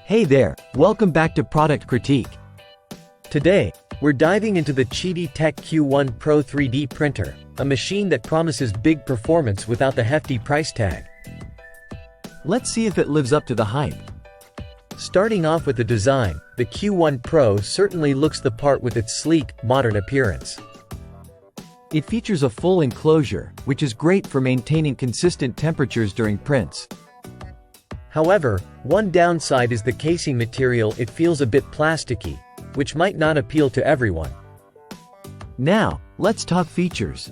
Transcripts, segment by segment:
Hey there, welcome back to Product Critique. Today, we're diving into the Qidi Tech Q1 Pro 3D printer, a machine that promises big performance without the hefty price tag. Let's see if it lives up to the hype. Starting off with the design, the Q1 Pro certainly looks the part with its sleek, modern appearance. It features a full enclosure, which is great for maintaining consistent temperatures during prints. However, one downside is the casing material. It feels a bit plasticky, which might not appeal to everyone. Now, let's talk features.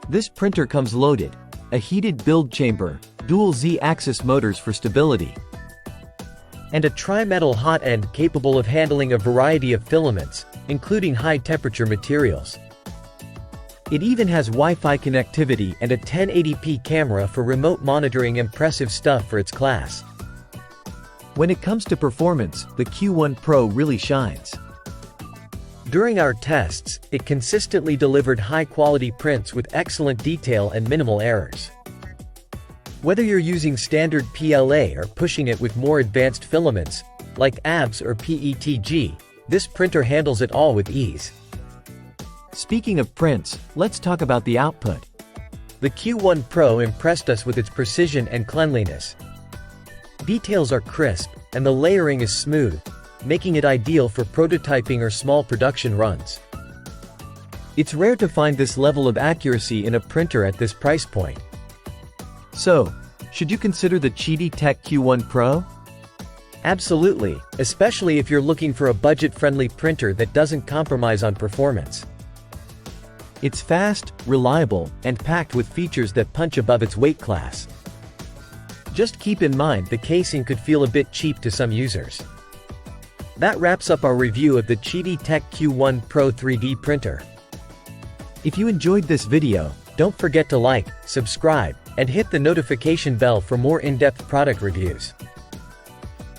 This printer comes loaded: a heated build chamber, dual Z-axis motors for stability, and a tri-metal hot end capable of handling a variety of filaments, including high-temperature materials. It even has Wi-Fi connectivity and a 1080p camera for remote monitoring. Impressive stuff for its class. When it comes to performance, the Q1 Pro really shines. During our tests, it consistently delivered high-quality prints with excellent detail and minimal errors. Whether you're using standard PLA or pushing it with more advanced filaments, like ABS or PETG, this printer handles it all with ease. Speaking of prints, let's talk about the output. The Q1 Pro impressed us with its precision and cleanliness. Details are crisp, and the layering is smooth, making it ideal for prototyping or small production runs. It's rare to find this level of accuracy in a printer at this price point. So, should you consider the Qidi Tech Q1 Pro? Absolutely, especially if you're looking for a budget-friendly printer that doesn't compromise on performance. It's fast, reliable, and packed with features that punch above its weight class. Just keep in mind the casing could feel a bit cheap to some users. That wraps up our review of the Qidi Tech Q1 Pro 3D printer. If you enjoyed this video, don't forget to like, subscribe, and hit the notification bell for more in-depth product reviews.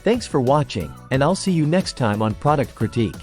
Thanks for watching, and I'll see you next time on Product Critique.